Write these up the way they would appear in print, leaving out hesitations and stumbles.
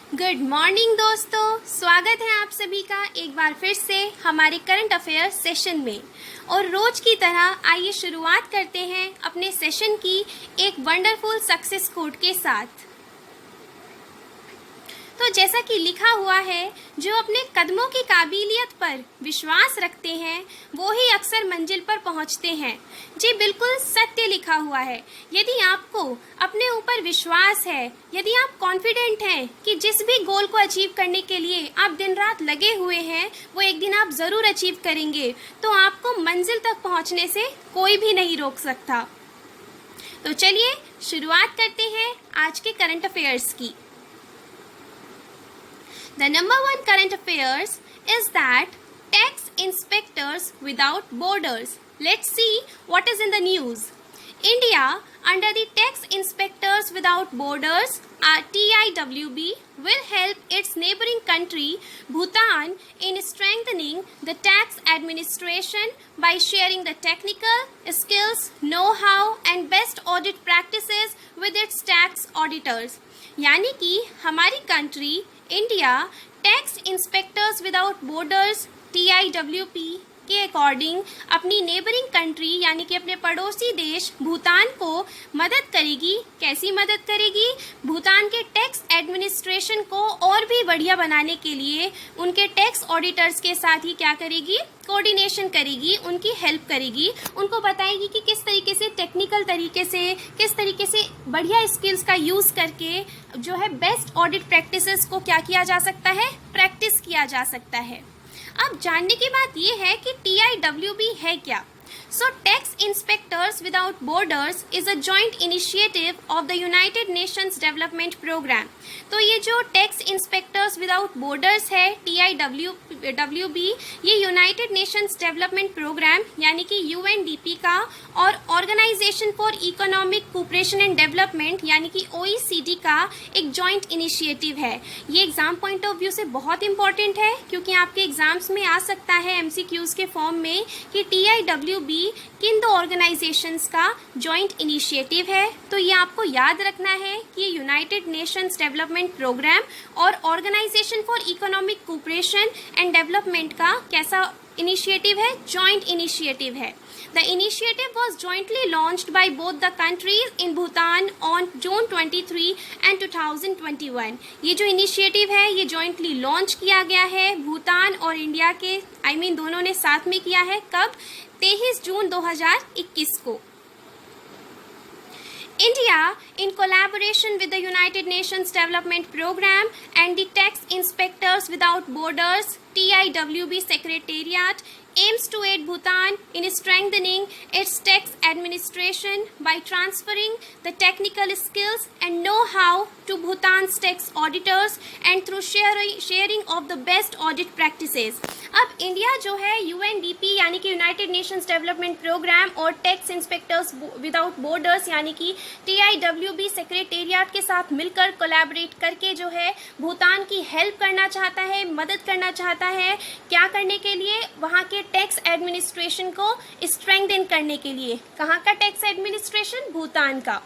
Good morning दोस्तों, स्वागत है आप सभी का एक बार फिर से हमारे करंट अफेयर्स सेशन में। और रोज की तरह आइए शुरुआत करते हैं अपने सेशन की एक वंडरफुल सक्सेस कोट के साथ। तो जैसा कि लिखा हुआ है, जो अपने कदमों की काबिलियत पर विश्वास रखते हैं वो ही अक्सर मंजिल पर पहुंचते हैं। जी बिल्कुल सत्य लिखा हुआ है। यदि आपको अपने ऊपर विश्वास है, यदि आप कॉन्फिडेंट हैं कि जिस भी गोल को अचीव करने के लिए आप दिन रात लगे हुए हैं वो एक दिन आप ज़रूर अचीव करेंगे, तो आपको मंजिल तक पहुंचने से कोई भी नहीं रोक सकता। तो चलिए शुरुआत करते हैं आज के करंट अफेयर्स की। The number one current affairs is that tax inspectors without borders. Let's see what is in the news. India, under the Tax Inspectors Without Borders (TIWB), will help its neighboring country Bhutan in strengthening the tax administration by sharing the technical skills, know-how and best audit practices with its tax auditors. यानी कि हमारी country India tax inspectors without borders TIWP के according अपनी neighbouring country यानी कि अपने पड़ोसी देश भूटान को मदद करेगी। कैसी मदद करेगी? भूटान के टैक्स एडमिनिस्ट्रेशन को और भी बढ़िया बनाने के लिए उनके टैक्स ऑडिटर्स के साथ ही क्या करेगी? कोऑर्डिनेशन करेगी, उनकी हेल्प करेगी, उनको बताएगी कि किस तरीके से टेक्निकल तरीके से, किस तरीके से बढ़िया स्किल्स का यूज़ करके जो है बेस्ट ऑडिट प्रैक्टिसेस को क्या किया जा सकता है? प्रैक्टिस किया जा सकता है। अब जानने की बात यह है कि TIWB है क्या। So, Tax Inspectors Without Borders is a joint initiative of the United Nations Development Program. तो ये जो टैक्स इंस्पेक्टर्स विदाउट बॉर्डर्स है TIWB, ये यूनाइटेड नेशंस डेवलपमेंट प्रोग्राम यानी कि UNDP का और Organisation for Economic Cooperation and Development यानी कि OECD का एक जॉइंट इनिशिएटिव है। ये एग्जाम पॉइंट ऑफ व्यू से बहुत इंपॉर्टेंट है क्योंकि आपके एग्जाम्स में आ सकता है MCQs के फॉर्म में कि TIWB किन दो ऑर्गेनाइजेशंस का जॉइंट इनिशिएटिव है। तो ये आपको याद रखना है कि ये यूनाइटेड नेशंस डेवलपमेंट प्रोग्राम और Organisation for Economic Cooperation and Development का कैसा इनिशिएटिव है? जॉइंट इनिशिएटिव है। The initiative was jointly launched by both the countries in Bhutan on June 23 and 2021. ये जो इनिशिएटिव है ये जॉइंटली लॉन्च किया गया है भूटान और इंडिया के दोनों ने साथ में किया है। कब? 23 जून 2021 को। India, in collaboration with the United Nations Development Program and the Tax Inspectors Without Borders (TIWB) Secretariat, aims to aid Bhutan in strengthening its tax administration by transferring the technical skills and know-how to Bhutan's tax auditors and through sharing of the best audit practices. अब India जो है UNDP यानी कि United Nations Development Programme और tax inspectors without borders यानी कि TIWB secretariat के साथ मिलकर कोलैबोरेट करके जो है भूटान की हेल्प करना चाहता है, मदद करना चाहता है। क्या करने के लिए? वहाँ के टैक्स एडमिनिस्ट्रेशन को स्ट्रेंथन करने के लिए। कहाँ का टैक्स एडमिनिस्ट्रेशन? भूटान का।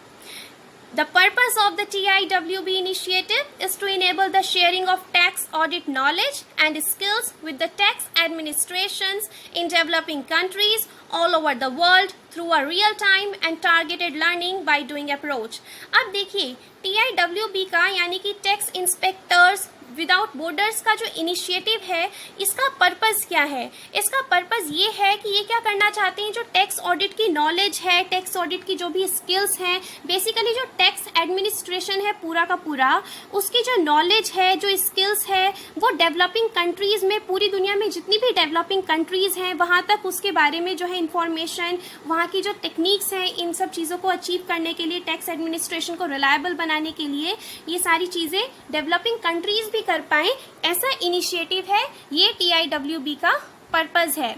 The purpose of the TIWB initiative is to enable the sharing of tax audit knowledge and skills with the tax administrations in developing countries all over the world through a real-time and targeted learning by doing approach. अब देखिए TIWB का यानी कि tax inspectors without borders का जो initiative है इसका purpose क्या है? इसका पर्पस ये है कि ये क्या करना चाहते हैं, जो टैक्स ऑडिट की नॉलेज है, टैक्स ऑडिट की जो भी स्किल्स हैं, बेसिकली जो टैक्स एडमिनिस्ट्रेशन है पूरा का पूरा, उसकी जो नॉलेज है, जो स्किल्स है, वो डेवलपिंग कंट्रीज़ में, पूरी दुनिया में जितनी भी डेवलपिंग कंट्रीज़ हैं वहाँ तक उसके बारे में जो है इंफॉर्मेशन, वहाँ की जो टेक्निक्स हैं, इन सब चीज़ों को अचीव करने के लिए, टैक्स एडमिनिस्ट्रेशन को रिलायबल बनाने के लिए ये सारी चीज़ें डेवलपिंग कंट्रीज़ भी कर पाए, ऐसा इनिशिएटिव है। ये TIWB का पर्पस है।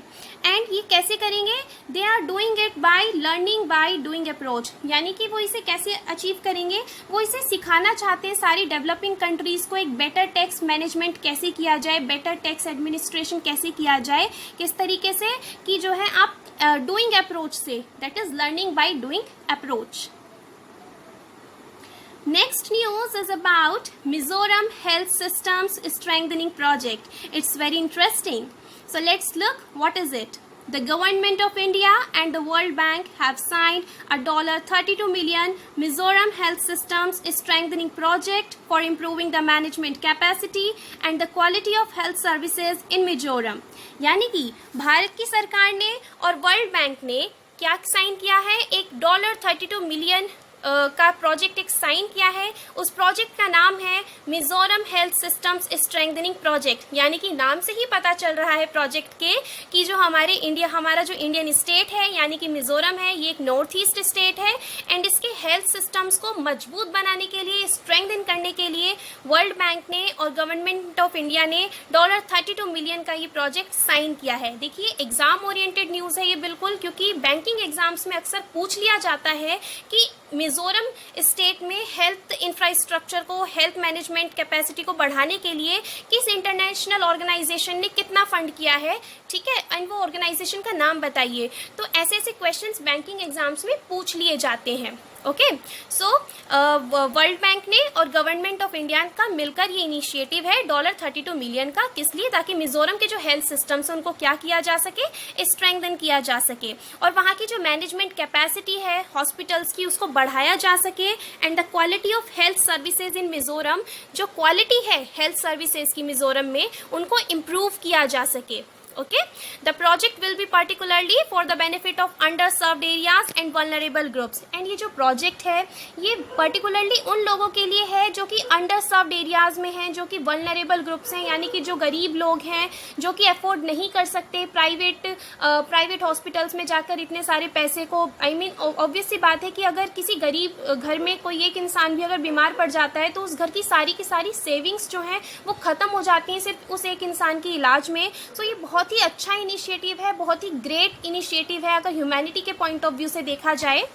एंड ये कैसे करेंगे? They are doing it by learning by doing approach, यानी कि वो इसे कैसे अचीव करेंगे? वो इसे सिखाना चाहते हैं सारी डेवलपिंग कंट्रीज को एक बेटर टैक्स मैनेजमेंट कैसे किया जाए, बेटर टैक्स एडमिनिस्ट्रेशन कैसे किया जाए, किस तरीके से कि जो है आप डूइंग अप्रोच से, that is learning by doing approach. Next news is about Mizoram Health Systems Strengthening Project. It's very interesting. So let's look what is it. The Government of India and the World Bank have signed a $32 million Mizoram Health Systems Strengthening Project for improving the management capacity and the quality of health services in Mizoram. यानी कि भारत की सरकार ने और world bank ने क्या sign किया है, एक $32 मिलियन का प्रोजेक्ट एक साइन किया है. उस प्रोजेक्ट का नाम है Mizoram health systems strengthening project. यानी कि नाम से ही पता चल रहा है प्रोजेक्ट के कि जो हमारा जो इंडियन स्टेट है यानी कि मिजोरम है, ये एक नॉर्थ ईस्ट स्टेट है एंड इसके हेल्थ सिस्टम्स को मजबूत बनाने के लिए, स्ट्रेंथन करने के लिए वर्ल्ड बैंक ने और गवर्नमेंट ऑफ इंडिया ने $32 मिलियन का ये प्रोजेक्ट साइन किया है. देखिए एग्जाम ओरिएंटेड न्यूज़ है ये बिल्कुल, क्योंकि बैंकिंग एग्जाम्स में अक्सर पूछ लिया जाता है कि मिजोरम स्टेट में हेल्थ इंफ्रास्ट्रक्चर को, हेल्थ मैनेजमेंट कैपेसिटी को बढ़ाने के लिए किस इंटरनेशनल ऑर्गेनाइजेशन ने कितना फंड किया है, ठीक है, एंड वो ऑर्गेनाइजेशन का नाम बताइए. तो ऐसे ऐसे क्वेश्चंस बैंकिंग एग्जाम्स में पूछ लिए जाते हैं. ओके, सो वर्ल्ड बैंक ने और गवर्नमेंट ऑफ इंडिया का मिलकर ये इनिशिएटिव है $32 मिलियन का. किस लिए? ताकि मिजोरम के जो हेल्थ सिस्टम्स हैं उनको क्या किया जा सके, स्ट्रेंथन किया जा सके और वहाँ की जो मैनेजमेंट कैपेसिटी है हॉस्पिटल्स की उसको बढ़ाया जा सके and the quality of health services in Mizoram, जो क्वालिटी है हेल्थ सर्विसेज की मिजोरम में, उनको इम्प्रूव किया जा सके. Okay, the project will be particularly for the benefit of underserved areas and vulnerable groups. And ये जो project है ये particularly उन लोगों के लिए है जो कि underserved areas में हैं, जो कि vulnerable groups हैं, यानी कि जो गरीब लोग हैं, जो कि afford नहीं कर सकते प्राइवेट हॉस्पिटल्स में जाकर इतने सारे पैसे को. ऑब्वियस सी बात है कि अगर किसी गरीब घर में कोई एक इंसान भी अगर बीमार पड़ जाता है तो उस घर की सारी सेविंग्स जो हैं वो ख़त्म हो जाती हैं सिर्फ उस एक इंसान के इलाज में. सो ये बहुत ही अच्छा इनिशिएटिव है, बहुत ही ग्रेट इनिशिएटिव है अगर ह्यूमैनिटी के पॉइंट ऑफ व्यू से देखा जाए.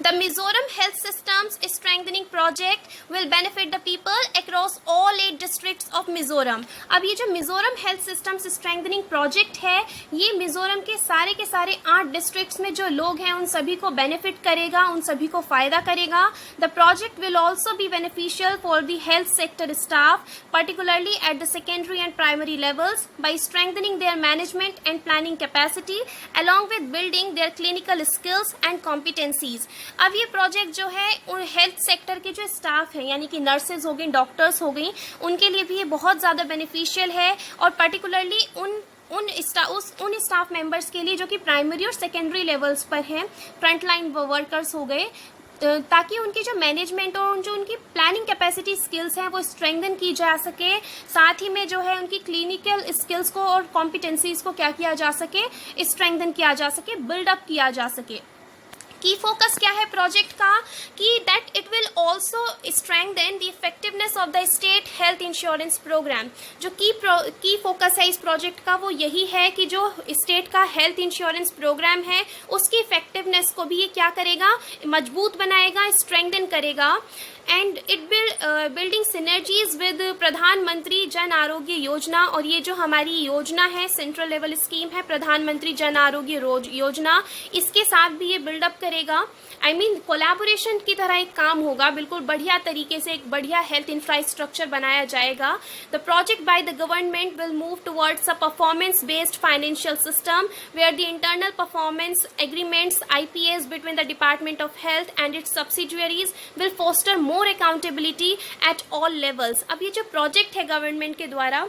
The Mizoram Health Systems Strengthening Project will benefit the people across all 8 districts of Mizoram. अब ये जो Mizoram health systems strengthening project है ये मिजोरम के सारे 8 डिस्ट्रिक्ट्स में जो लोग हैं उन सभी को बेनिफिट करेगा, उन सभी को फायदा करेगा. The project will also be beneficial for the health sector staff, particularly at the secondary and primary levels, by strengthening their management and planning capacity along with building their clinical skills and competencies. अब ये project जो है उन health sector के जो staff है यानी कि नर्सेज हो गई, डॉक्टर्स हो गई, उनके लिए भी ये बहुत ज़्यादा बेनिफिशियल है और पर्टिकुलरली उन स्टाफ मेंबर्स के लिए जो कि प्राइमरी और सेकेंडरी लेवल्स पर हैं, फ्रंट लाइन वर्कर्स हो गए, ताकि उनकी जो मैनेजमेंट और जो उनकी प्लानिंग कैपेसिटी स्किल्स हैं वो स्ट्रेंथन की जा सके. साथ ही में जो है उनकी क्लिनिकल स्किल्स को और कॉम्पिटेंसीज को क्या किया जा सके, स्ट्रेंथन किया जा सके, बिल्डअप किया जा सके. की फोकस क्या है प्रोजेक्ट का कि that it will also strengthen the effectiveness of the state health insurance programme. जो की फोकस है इस प्रोजेक्ट का वो यही है कि जो स्टेट का हेल्थ इंश्योरेंस प्रोग्राम है उसकी इफेक्टिवनेस को भी ये क्या करेगा, मजबूत बनाएगा, स्ट्रेंथन करेगा. And it building synergies with प्रधानमंत्री जन आरोग्य योजना. और ये जो हमारी योजना है, सेंट्रल लेवल स्कीम है प्रधानमंत्री जन आरोग्य योजना, इसके साथ भी ये बिल्डअप करेगा. कोलैबोरेशन की तरह एक काम होगा, बिल्कुल बढ़िया तरीके से एक बढ़िया हेल्थ इंफ्रास्ट्रक्चर बनाया जाएगा. The project by the government will move towards a performance based financial system where the internal performance agreements IPAs between the department of health and its subsidiaries will foster more accountability at all levels. अब ये जो project है government के द्वारा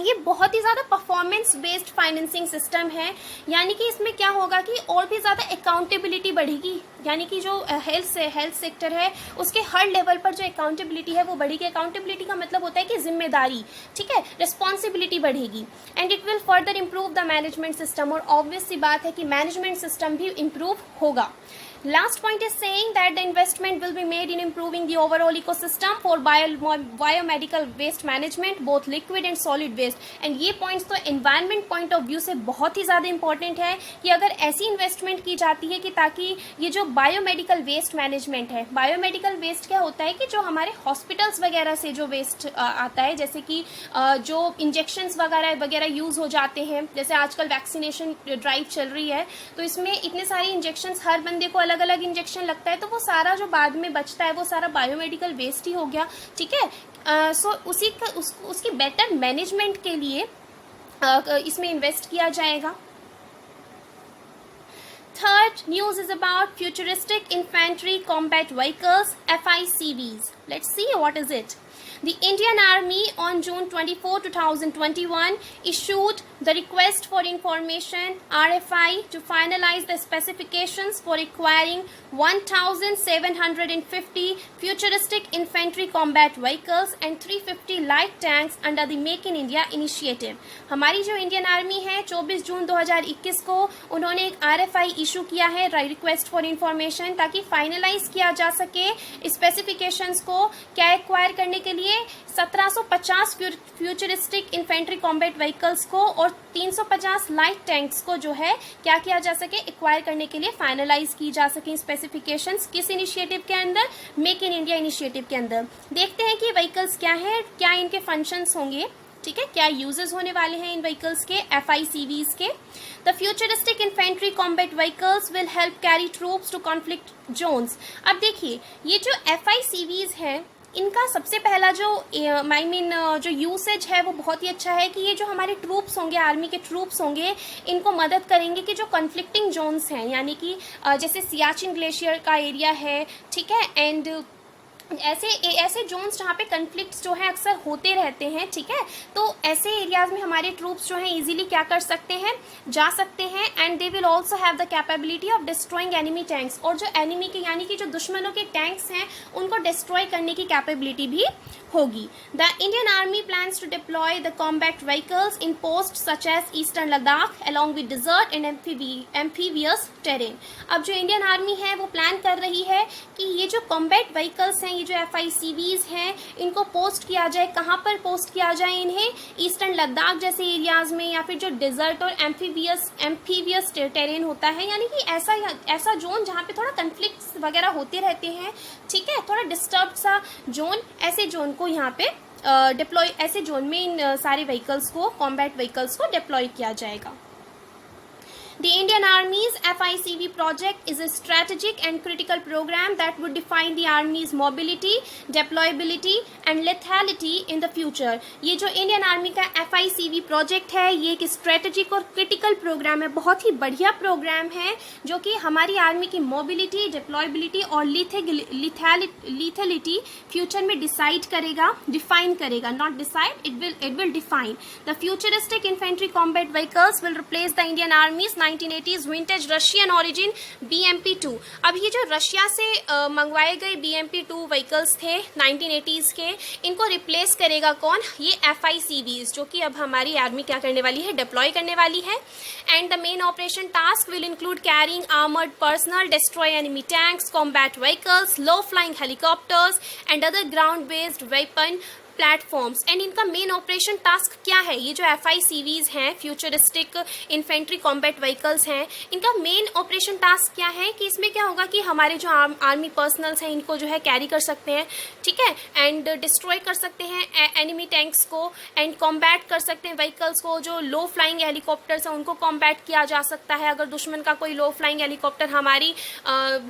ये बहुत ही ज़्यादा performance based financing system है, यानी कि इसमें क्या होगा कि और भी ज़्यादा अकाउंटेबिलिटी बढ़ेगी. यानी कि जो हेल्थ सेक्टर है उसके हर लेवल पर जो अकाउंटेबिलिटी है वो बढ़ेगी. अकाउंटेबिलिटी का मतलब होता है कि जिम्मेदारी, ठीक है, रिस्पॉन्सिबिलिटी बढ़ेगी. And it will further improve the management system. और ऑब्वियस सी बात है कि मैनेजमेंट सिस्टम भी इम्प्रूव होगा. Last point is saying that the investment will be made in improving the overall ecosystem for biomedical waste management, both liquid and solid waste. And ये points तो environment point of view से बहुत ही ज़्यादा important है कि अगर ऐसी investment की जाती है कि ताकि ये जो biomedical waste management है, biomedical waste क्या होता है कि जो हमारे hospitals वगैरह से जो waste आता है, जैसे कि जो injections वगैरह यूज़ हो जाते हैं, जैसे आजकल वैक्सीनेशन ड्राइव चल रही है तो इसमें इतने सारे इंजेक्शंस हर बंदे को अलग अलग इंजेक्शन लगता है, तो वो सारा जो बाद में बचता है वो सारा बायोमेडिकल वेस्ट ही हो गया, ठीक है। सो उसकी बेटर मैनेजमेंट के लिए इसमें इन्वेस्ट किया जाएगा। Third news is about futuristic infantry combat vehicles, FICVs. Let's see what is it. The Indian Army on June 24, 2021 issued the Request for Information RFI to finalize the specifications for acquiring 1,750 futuristic infantry combat vehicles and 350 light tanks under the Make in India initiative. हमारी जो Indian army है 24 जून 2021 को उन्होंने एक RFI issue किया है, request for information, ताकि finalise किया जा सके स्पेसिफिकेशंस को क्या एक्वायर करने के लिए 1750 फ्यूचरिस्टिक इन्फेंट्री कॉम्बैट व्हीकल्स को और 350 लाइट टैंक्स को जो है क्या किया जा सके, एक्वायर करने के लिए फाइनलाइज की जा सके स्पेसिफिकेशंस। किस इनिशिएटिव के अंदर? मेक इन इंडिया इनिशिएटिव के अंदर। देखते हैं कि व्हीकल्स क्या है, क्या इनके फंक्शंस होंगे, ठीक है, क्या यूजेस होने वाले हैं इन व्हीकल्स के, FICVs के। The futuristic infantry combat vehicles will help carry troops to conflict zones. अब देखिए ये जो FICVs है इनका सबसे पहला जो जो यूसेज है वो बहुत ही अच्छा है कि ये जो हमारे ट्रूप्स होंगे, आर्मी के ट्रूप्स होंगे, इनको मदद करेंगे कि जो कॉन्फ्लिक्टिंग जोन्स हैं, यानी कि जैसे सियाचिन ग्लेशियर का एरिया है, ठीक है, एंड ऐसे जोन्स जहाँ पे कन्फ्लिक्ट्स जो है अक्सर होते रहते हैं, ठीक है, तो ऐसे एरियाज में हमारे ट्रूप्स जो हैं इजीली क्या कर सकते हैं, जा सकते हैं। And they will also have the capability of destroying enemy tanks, और जो एनिमी के यानी कि जो दुश्मनों के टैंक्स हैं उनको डिस्ट्रॉय करने की कैपेबिलिटी भी होगी। The Indian army plans to deploy the combat vehicles in post such as eastern Ladakh along with desert and amphibious terrain. अब जो इंडियन आर्मी है वो प्लान कर रही है कि ये जो कॉम्बैट व्हीकल्स हैं, ये जो FICVs हैं, इनको पोस्ट किया जाए। कहाँ पर पोस्ट किया जाए इन्हें? ईस्टर्न लद्दाख जैसे एरियाज में, या फिर जो डिजर्ट और एम्फीबियस टेरेन होता है, यानी कि ऐसा जोन जहाँ पे थोड़ा कन्फ्लिक्ट्स वगैरह होते रहते हैं, ठीक है, थोड़ा डिस्टर्ब सा जोन, ऐसे जोन को यहाँ पे डिप्लॉय, ऐसे जोन में इन सारे व्हीकल्स को, कॉम्बैट व्हीकल्स को डिप्लॉय किया जाएगा। The Indian Army's FICV project is a strategic and critical program that would define the Army's mobility, deployability and lethality in the future. ये जो इंडियन आर्मी का FICV प्रोजेक्ट है ये एक स्ट्रेटेजिक और क्रिटिकल प्रोग्राम है, बहुत ही बढ़िया प्रोग्राम है जो कि हमारी आर्मी की मोबिलिटी, डिप्लॉयबिलिटी और लिथैलिटी फ्यूचर में डिसाइड करेगा, डिफाइन करेगा, not decide, it will define. The futuristic infantry combat vehicles will replace the Indian आर्मीज 1980s vintage Russian origin BMP-2। अब ये जो रशिया से मंगवाए गए BMP-2 व्हीकल्स थे 1980s के, इनको रिप्लेस करेगा कौन? ये FICVs, जो कि अब हमारी आर्मी क्या करने वाली है, डिप्लॉय करने वाली है। And the main operation task will include carrying armoured personal, destroy enemy tanks, combat vehicles, low flying helicopters and other ground based weapon platforms. And इनका मेन ऑपरेशन टास्क क्या है? ये जो FICVs हैं, फ्यूचरिस्टिक इन्फेंट्री कॉम्बैट व्हीकल्स हैं, इनका main operation task क्या है कि इसमें क्या होगा कि हमारे जो आर्मी पर्सनल्स हैं इनको जो है कैरी कर सकते हैं, ठीक है, एंड डिस्ट्रॉय कर सकते हैं एनिमी टैंक्स को, एंड कॉम्बैट कर सकते हैं व्हीकल्स को। जो लो फ्लाइंग हेलीकॉप्टर्स हैं उनको कॉम्बैट किया जा सकता है। अगर दुश्मन का कोई लो फ्लाइंग हेलीकॉप्टर हमारी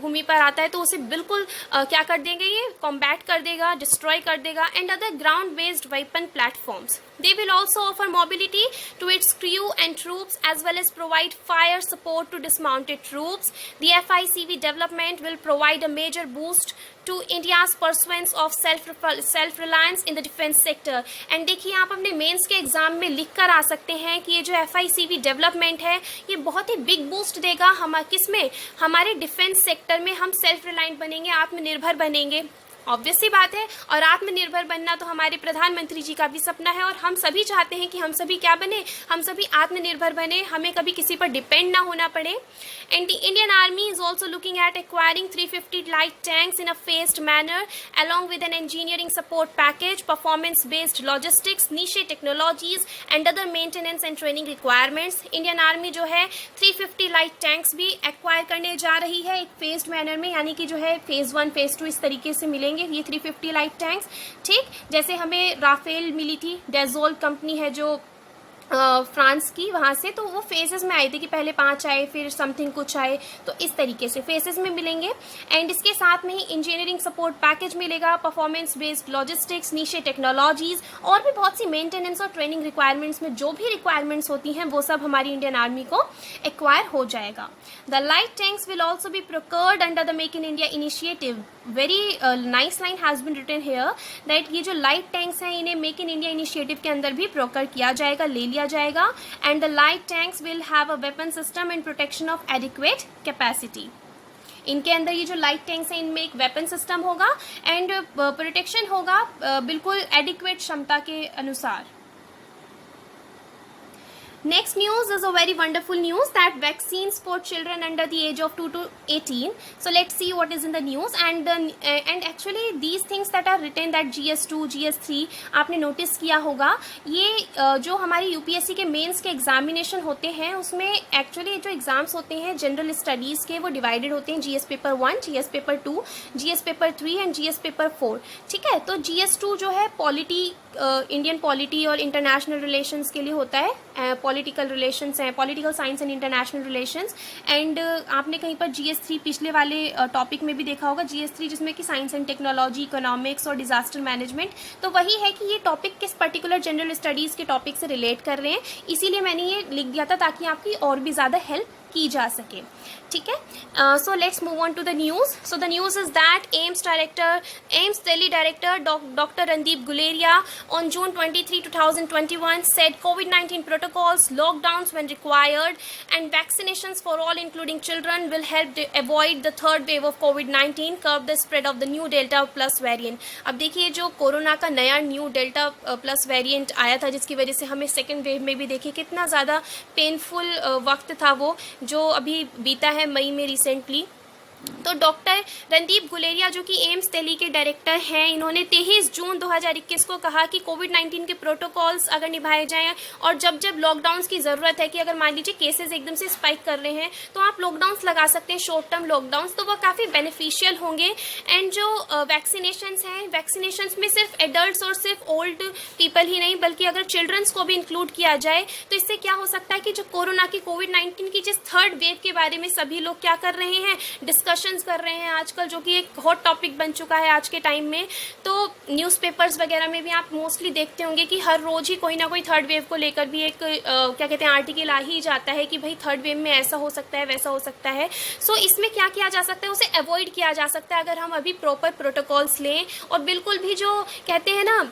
भूमि पर आता है तो उसे बिल्कुल क्या कर देंगे, ये कॉम्बैट कर देगा, डिस्ट्रॉय कर देगा। And other ground-based weapon platforms. They will also offer mobility to its crew and troops as well as provide fire support to dismounted troops. The FICV development will provide a major boost to India's pursuance of self-reliance in the defense sector. And देखिए आप अपने mains के exam में लिख कर आ सकते हैं कि ये जो FICV डेवलपमेंट है ये बहुत ही बिग बूस्ट देगा हम किसमें, हमारे डिफेंस सेक्टर में। हम सेल्फ रिलायंट बनेंगे, आत्मनिर्भर बनेंगे, ऑब्वियस सी बात है। और आत्मनिर्भर बनना तो हमारे प्रधानमंत्री जी का भी सपना है और हम सभी चाहते हैं कि हम सभी क्या बने, हम सभी आत्मनिर्भर बने, हमें कभी किसी पर डिपेंड ना होना पड़े। And the Indian army is also looking at acquiring 350 light tanks in a phased manner along with an engineering support package, performance based logistics, niche technologies and other maintenance and training requirements. Indian army जो है 350 light tanks भी acquire करने जा रही है एक faced manner में, यानी कि जो है फेज 1 फेज 2 इस तरीके से मिलेंगे ये 350 लाइट टैंक्स, ठीक। जैसे हमें राफेल मिली थी, डेजोल कंपनी है जो फ्रांस की, वहाँ से। तो वो फेजेस में आए थे कि पहले 5 आए, फिर समथिंग कुछ आए, तो इस तरीके से फेजेस में मिलेंगे। एंड इसके साथ में ही इंजीनियरिंग सपोर्ट पैकेज मिलेगा, performance based logistics, niche technologies और भी बहुत सी मेंटेनेंस और ट्रेनिंग रिक्वायरमेंट्स में जो भी रिक्वायरमेंट्स होती हैं वो सब हमारी इंडियन आर्मी को एक्वायर हो जाएगा। The light tanks will also be procured under the make in India initiative. Very nice line has been written here that ये जो लाइट टैंक्स हैं इन्हें मेक इन इंडिया इनिशिएटिव के अंदर भी प्रोक्योर किया जाएगा, ले लिया जाएगा। And the light tanks will have a weapon system and protection of adequate capacity. इनके अंदर ये जो लाइट टैंक्स हैं इनमें एक वेपन सिस्टम होगा एंड प्रोटेक्शन होगा बिल्कुल एडिक्वेट क्षमता के अनुसार। Next news is a very wonderful news that vaccines for children under the age of 2 to 18. So let's see what is in the news and actually these things that are written that GS2, GS3 आपने notice किया होगा। ये जो हमारी UPSC के mains के examination होते हैं उसमें एक्चुअली जो एग्जाम्स होते हैं जनरल स्टडीज़ के वो डिवाइडेड होते हैं GS paper 1, GS paper 2, GS paper 3 and GS paper 4। ठीक है, तो GS2 जो है पॉलिटी, इंडियन पॉलिटी और इंटरनेशनल रिलेशंस के लिए होता है, पॉलिटिकल रिलेशंस हैं, political science and international relations. And आपने कहीं पर GS3 पिछले वाले टॉपिक में भी देखा होगा, GS3 जिसमें कि साइंस एंड टेक्नोलॉजी, इकोनॉमिक्स और डिजास्टर मैनेजमेंट। तो वही है कि ये टॉपिक किस पर्टिकुलर जनरल स्टडीज़ के टॉपिक से रिलेट कर रहे हैं, इसीलिए मैंने ये लिख दिया था ताकि आपकी और भी ज़्यादा हेल्प की जा सके। ठीक है, so let's move on to the news. So the news is that AIIMS Delhi director doctor Randeep Guleria on June 23, 2021 said COVID-19 protocols, lockdowns when required and vaccinations for all including children will help avoid the third wave of COVID-19, curb the spread of the new Delta plus variant। अब देखिए जो corona का नया new delta plus variant आया था जिसकी वजह से हमें सेकेंड वेव में भी देखिए कितना ज़्यादा पेनफुल वक्त था वो जो अभी बीता है मई में रिसेंटली। तो डॉक्टर रणदीप गुलेरिया जो कि एम्स दिल्ली के डायरेक्टर हैं, इन्होंने 23 जून 2021 को कहा कि कोविड-19 के प्रोटोकॉल्स अगर निभाए जाएं और जब जब लॉकडाउन्स की ज़रूरत है कि अगर मान लीजिए केसेस एकदम से स्पाइक कर रहे हैं तो आप लॉकडाउन्स लगा सकते हैं, शॉर्ट टर्म लॉकडाउन्स, तो वो काफ़ी बेनिफिशियल होंगे। एंड जो वैक्सीनेशंस हैं, वैक्सीनेशंस में सिर्फ एडल्ट और सिर्फ ओल्ड पीपल ही नहीं बल्कि अगर चिल्ड्रंस को भी इंक्लूड किया जाए तो इससे क्या हो सकता है कि जो कोरोना की कोविड-19 की जिस थर्ड वेव के बारे में सभी लोग क्या कर रहे हैं, डिस्कशंस कर रहे हैं आजकल, जो कि एक हॉट टॉपिक बन चुका है आज के टाइम में। तो न्यूज़पेपर्स वगैरह में भी आप मोस्टली देखते होंगे कि हर रोज़ ही कोई ना कोई थर्ड वेव को लेकर भी एक क्या कहते हैं आर्टिकल आ ही जाता है कि भाई थर्ड वेव में ऐसा हो सकता है, वैसा हो सकता है। सो इसमें क्या किया जा सकता है, उसे अवॉइड किया जा सकता है अगर हम अभी प्रॉपर प्रोटोकॉल्स लें और बिल्कुल भी जो कहते हैं ना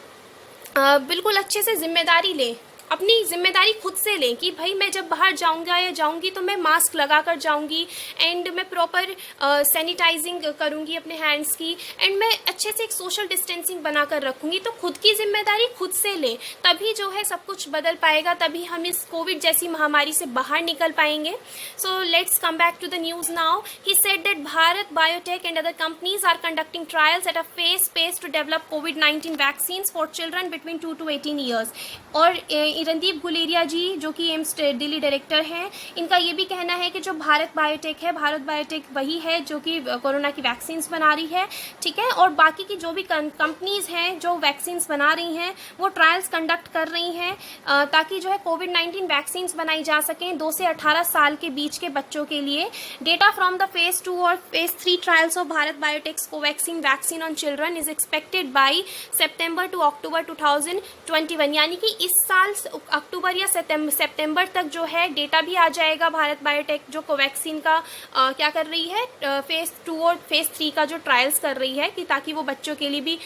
बिल्कुल अच्छे से जिम्मेदारी लें, अपनी जिम्मेदारी खुद से लें कि भाई मैं जब बाहर जाऊंगा या जाऊंगी तो मैं मास्क लगा कर जाऊंगी एंड मैं प्रॉपर सैनिटाइजिंग करूंगी अपने हैंड्स की एंड मैं अच्छे से एक सोशल डिस्टेंसिंग बनाकर रखूंगी। तो खुद की जिम्मेदारी खुद से लें, तभी जो है सब कुछ बदल पाएगा, तभी हम इस कोविड जैसी महामारी से बाहर निकल पाएंगे। So let's come back to the news now. He said that Bharat Biotech and other companies are conducting trials at a phase space to develop कोविड-19 vaccines for children between 2 to 18 years. और रणदीप गुलेरिया जी जो कि एम्स दिल्ली डायरेक्टर हैं, इनका ये भी कहना है कि जो भारत बायोटेक है, भारत बायोटेक वही है जो कि कोरोना की वैक्सीन्स बना रही है, ठीक है, और बाकी की जो भी कंपनीज हैं जो वैक्सीन्स बना रही हैं वो ट्रायल्स कंडक्ट कर रही हैं ताकि जो है कोविड-19 वैक्सीन्स बनाई जा सकें 2 से 18 साल के बीच के बच्चों के लिए। डेटा फ्रॉम द फेज 2 और phase 3 trials of Bharat Biotech's Covaxin vaccine on children is expected by September to October 2021, यानी कि इस साल अक्टूबर या सितंबर तक जो है डेटा भी आ जाएगा भारत बायोटेक जो कोवैक्सीन का क्या कर रही है फेज 2 और फेज 3 का जो ट्रायल्स कर रही है कि ताकि वो बच्चों के लिए भी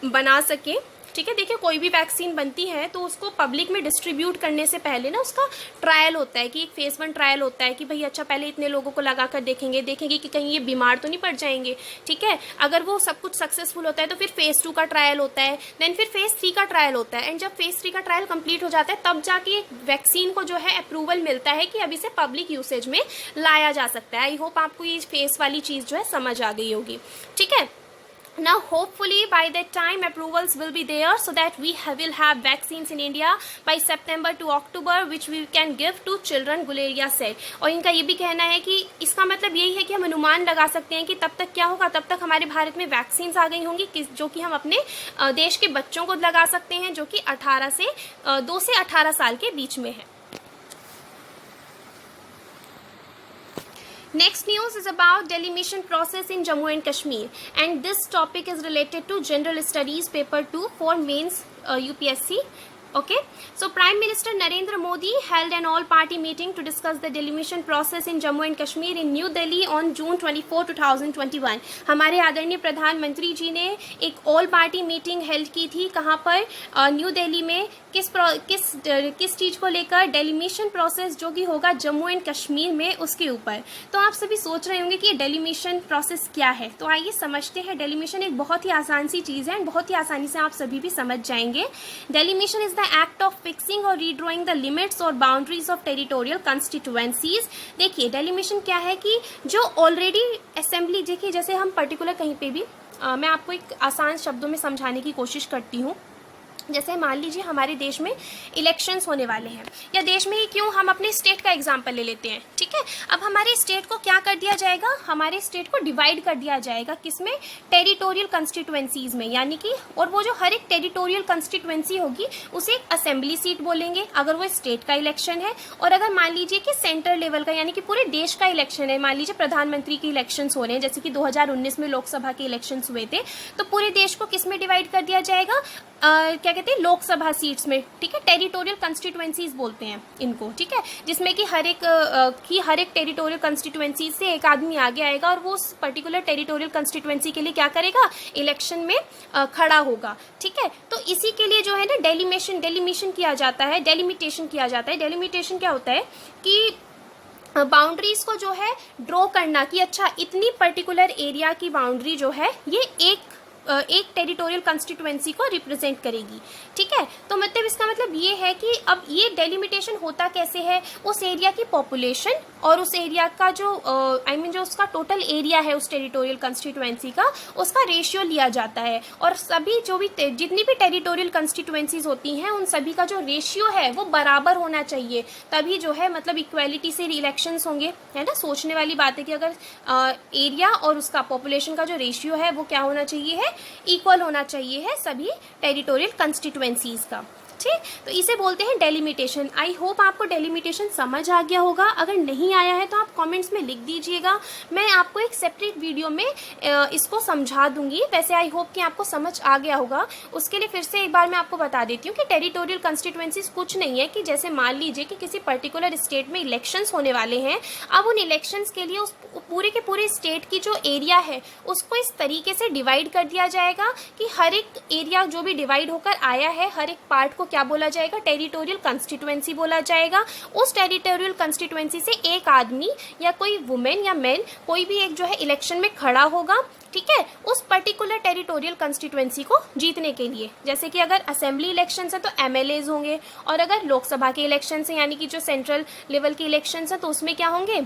बना सके। ठीक है, देखिए कोई भी वैक्सीन बनती है तो उसको पब्लिक में डिस्ट्रीब्यूट करने से पहले ना उसका ट्रायल होता है कि एक फेज 1 ट्रायल होता है कि भाई अच्छा पहले इतने लोगों को लगा कर देखेंगे कि कहीं ये बीमार तो नहीं पड़ जाएंगे। ठीक है, अगर वो सब कुछ सक्सेसफुल होता है तो फिर फेज 2 का ट्रायल होता है, देन फिर फेज 3 का ट्रायल होता है एंड जब फेज 3 का ट्रायल कंप्लीट हो जाता है तब जाके वैक्सीन को जो है अप्रूवल मिलता है कि अब इसे पब्लिक यूसेज में लाया जा सकता है। आई होप आपको ये फेस वाली चीज़ जो है समझ आ गई होगी। ठीक है, Now hopefully by that time approvals will be there so that we will have vaccines in India by September to October which we can give to children Guleria set. और इनका ये भी कहना है कि इसका मतलब यही है कि हम अनुमान लगा सकते हैं कि तब तक क्या होगा, तब तक हमारे भारत में वैक्सीन्स आ गई होंगी जो कि हम अपने देश के बच्चों को लगा सकते हैं जो कि 2 से 18 साल के बीच में है। Next news is about delimation process in Jammu and Kashmir, and this topic is related to General Studies paper 2 for mains UPSC. Okay, so Prime Minister Narendra Modi held an all-party meeting to discuss the delimitation process in Jammu and Kashmir in New Delhi on June 24, 2021. हमारे आदरणीय प्रधानमंत्री जी ने एक all party meeting held की थी, कहाँ पर, new Delhi में। किस चीज़ को लेकर? डेलिमिशन प्रोसेस जो कि होगा जम्मू एंड कश्मीर में, उसके ऊपर। तो आप सभी सोच रहे होंगे कि ये डेलिमिशन प्रोसेस क्या है, तो आइए समझते हैं। डेलिमिशन एक बहुत ही आसान सी चीज़ है, बहुत ही आसानी से आप सभी भी समझ जाएंगे। Delimitation is the act of fixing और रीड्रॉइंग द लिमिट्स और बाउंड्रीज ऑफ टेरिटोरियल कंस्टिट्यूएंसीज। देखिए डेलिमिशन क्या है कि जो ऑलरेडी असेंबली, देखिए जैसे हम पर्टिकुलर कहीं पे भी, मैं आपको एक आसान शब्दों में समझाने की कोशिश करती हूँ। जैसे मान लीजिए हमारे देश में इलेक्शंस होने वाले हैं, या देश में ही क्यों, हम अपने स्टेट का एग्जांपल ले लेते हैं, ठीक है। अब हमारे स्टेट को क्या कर दिया जाएगा? हमारे स्टेट को डिवाइड कर दिया जाएगा, किसमें? टेरिटोरियल कंस्टिट्यूएंसीज में, यानी कि, और वो जो हर एक टेरिटोरियल कंस्टिट्यूएंसी होगी उसे एक असेंबली सीट बोलेंगे अगर वो स्टेट का इलेक्शन है। और अगर मान लीजिए कि सेंट्रल लेवल का, यानी कि पूरे देश का इलेक्शन है, मान लीजिए प्रधानमंत्री के इलेक्शन हो रहे हैं, जैसे कि 2019 में लोकसभा के इलेक्शन हुए थे, तो पूरे देश को किस में डिवाइड कर दिया जाएगा? क्या कहते हैं? लोकसभा सीट्स में, ठीक है। टेरिटोरियल कंस्टिट्यूएंसीज बोलते हैं इनको, ठीक है, जिसमें कि हर एक टेरिटोरियल कंस्टिट्यूएंसी से एक आदमी आगे आएगा और वो उस पर्टिकुलर टेरिटोरियल कंस्टिट्यूएंसी के लिए क्या करेगा? इलेक्शन में खड़ा होगा, ठीक है। तो इसी के लिए जो है ना डेलिमिशन किया जाता है, डेलिमिटेशन किया जाता है। डेलिमिटेशन क्या होता है कि बाउंड्रीज को जो है ड्रॉ करना, कि अच्छा इतनी पर्टिकुलर एरिया की बाउंड्री जो है ये एक टेरिटोरियल कंस्टिट्यूएंसी को रिप्रेजेंट करेगी, ठीक है। तो मतलब इसका मतलब ये है कि अब ये डेलिमिटेशन होता कैसे है? उस एरिया की पॉपुलेशन और उस एरिया का जो जो उसका टोटल एरिया है उस टेरिटोरियल कंस्टिट्यूएंसी का, उसका रेशियो लिया जाता है। और सभी जितनी भी टेरिटोरियल कंस्टिट्यूएंसीज होती हैं उन सभी का जो रेशियो है वो बराबर होना चाहिए, तभी जो है मतलब इक्वेलिटी से इलेक्शंस होंगे, है ना। सोचने वाली बात है कि अगर एरिया और उसका पॉपुलेशन का जो रेशियो है वो क्या होना चाहिए है? इक्वल होना चाहिए है सभी टेरिटोरियल कंस्टिट्यूएंसीज का, ठीक। तो इसे बोलते हैं डेलिमिटेशन। आई होप आपको डेलिमिटेशन समझ आ गया होगा। अगर नहीं आया है तो आप कमेंट्स में लिख दीजिएगा, मैं आपको एक सेपरेट वीडियो में इसको समझा दूंगी। वैसे आई होप कि आपको समझ आ गया होगा। उसके लिए फिर से एक बार मैं आपको बता देती हूँ कि टेरिटोरियल कंस्टिट्यूएंसीज कुछ नहीं है कि जैसे मान लीजिए कि किसी पर्टिकुलर स्टेट में इलेक्शंस होने वाले हैं, अब उन इलेक्शंस के लिए उस पूरे के पूरे स्टेट की जो एरिया है उसको इस तरीके से डिवाइड कर दिया जाएगा कि हर एक एरिया जो भी डिवाइड होकर आया है, हर एक पार्ट को क्या बोला जाएगा? टेरिटोरियल कंस्टिट्यूएंसी बोला जाएगा। उस टेरिटोरियल कंस्टिट्यूएंसी से एक आदमी या कोई वुमेन या मैन, कोई भी एक जो है इलेक्शन में खड़ा होगा, ठीक है, उस पर्टिकुलर टेरिटोरियल कंस्टिट्यूएंसी को जीतने के लिए। जैसे कि अगर असेंबली इलेक्शन है तो एमएलएज होंगे, और अगर लोकसभा के इलेक्शन है यानी कि जो सेंट्रल लेवल के इलेक्शन है तो उसमें क्या होंगे?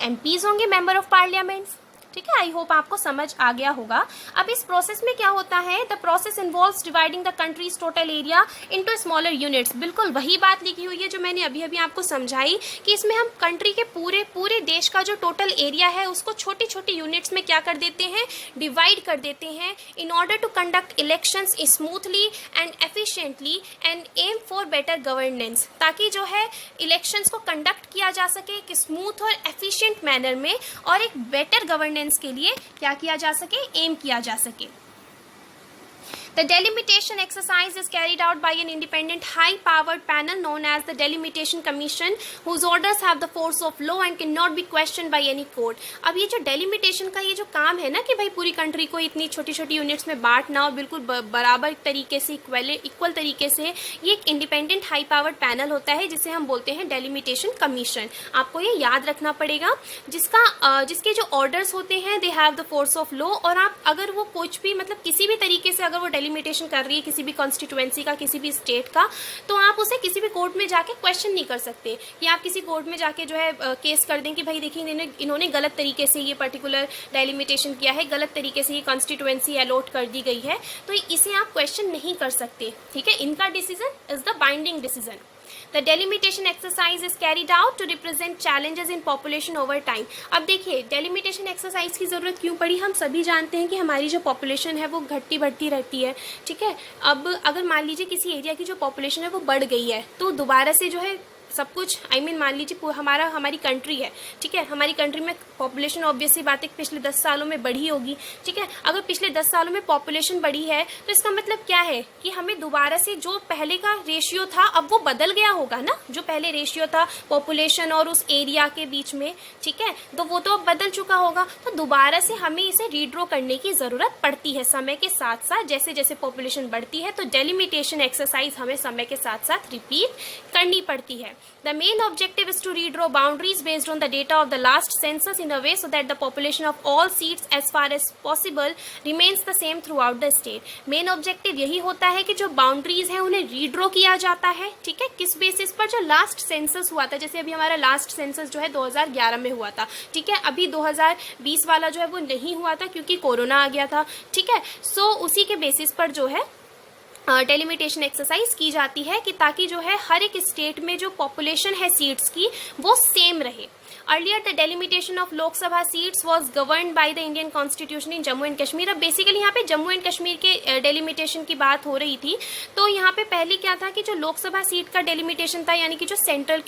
एमपीज होंगे, मेंबर ऑफ पार्लियामेंट्स, ठीक है। आई होप आपको समझ आ गया होगा। अब इस प्रोसेस में क्या होता है? The process involves dividing the countries total area into smaller units. बिल्कुल वही बात लिखी हुई है जो मैंने अभी अभी आपको समझाई, कि इसमें हम कंट्री के पूरे देश का जो टोटल एरिया है उसको छोटी छोटी यूनिट्स में क्या कर देते हैं? डिवाइड कर देते हैं, in order to conduct elections smoothly and efficiently and aim for better governance. ताकि जो है इलेक्शंस को कंडक्ट किया जा सके एक स्मूथ और एफिशिएंट मैनर में, और एक बेटर गवर्नेंस के लिए क्या किया जा सके? एम किया जा सके। The delimitation exercise is carried out by an independent high-powered panel known as the Delimitation Commission, whose orders have the force of law and cannot be questioned by any court. अब ये जो delimitation का ये जो काम है ना कि भाई पूरी कंट्री को इतनी छोटी छोटी यूनिट्स में बांटना और बिल्कुल बराबर तरीके से इक्वल तरीके से, ये एक इंडिपेंडेंट हाई पावर्ड पैनल होता है जिसे हम बोलते हैं डेलिमिटेशन कमीशन। आपको ये याद रखना पड़ेगा, जिसके जो ऑर्डर्स होते हैं they have the force of law. और आप अगर वो कुछ भी मतलब किसी भी तरीके से अगर वो डेलिमिटेशन कर रही है किसी भी कॉन्स्टिट्यूएंसी का, किसी भी स्टेट का, तो आप उसे किसी भी कोर्ट में जाके क्वेश्चन नहीं कर सकते कि आप किसी कोर्ट में जाके जो है केस कर दें कि भाई देखिए इन्होंने गलत तरीके से ये पर्टिकुलर डेलिमिटेशन किया है, गलत तरीके से ये कॉन्स्टिट्यूएंसी अलॉट कर दी गई है, तो इसे आप क्वेश्चन नहीं कर सकते, ठीक है। इनका decision is the binding decision. The delimitation exercise is carried out to represent challenges in population over time। अब देखिए delimitation exercise की ज़रूरत क्यों पड़ी, हम सभी जानते हैं कि हमारी जो population है वो घटती बढ़ती रहती है, ठीक है। अब अगर मान लीजिए किसी एरिया की जो population है वो बढ़ गई है, तो दोबारा से जो है सब कुछ मान लीजिए हमारी कंट्री है, ठीक है, हमारी कंट्री में पॉपुलेशन ऑब्वियसली बात है पिछले 10 सालों में बढ़ी होगी, ठीक है। अगर पिछले 10 सालों में पॉपुलेशन बढ़ी है तो इसका मतलब क्या है कि हमें दोबारा से जो पहले का रेशियो था अब वो बदल गया होगा ना, जो पहले रेशियो था पॉपुलेशन और उस एरिया के बीच में, ठीक है, तो वो तो अब बदल चुका होगा, तो दोबारा से हमें इसे रीड्रॉ करने की ज़रूरत पड़ती है समय के साथ साथ, जैसे जैसे पॉपुलेशन बढ़ती है, तो डेलिमिटेशन एक्सरसाइज हमें समय के साथ साथ रिपीट करनी पड़ती है। The main objective is to redraw boundaries based on the data of the last census in a way so that the population of all seats as far as possible remains the same throughout the state। Main objective यही होता है कि जो boundaries हैं उन्हें redraw किया जाता है, ठीक है, किस बेसिस पर, जो लास्ट सेंसस हुआ था, जैसे अभी हमारा लास्ट सेंसस जो है 2011 में हुआ था, ठीक है, अभी 2020 वाला जो है वो नहीं हुआ था क्योंकि कोरोना आ गया था, ठीक है। सो उसी के बेसिस पर जो है डेलिमिटेशन एक्सरसाइज की जाती है कि ताकि जो है हर एक स्टेट में जो पॉपुलेशन है सीट्स की वो सेम रहे। Earlier, the delimitation of Lok Sabha seats was governed by the Indian Constitution in Jammu and Kashmir। अब बेसिकली यहाँ पे जम्मू एंड कश्मीर के डेलिमिटेशन की बात हो रही थी, तो यहाँ पे पहले क्या था कि जो लोकसभा सीट का डेलिमिटेशन था, यानी कि जो सेंटर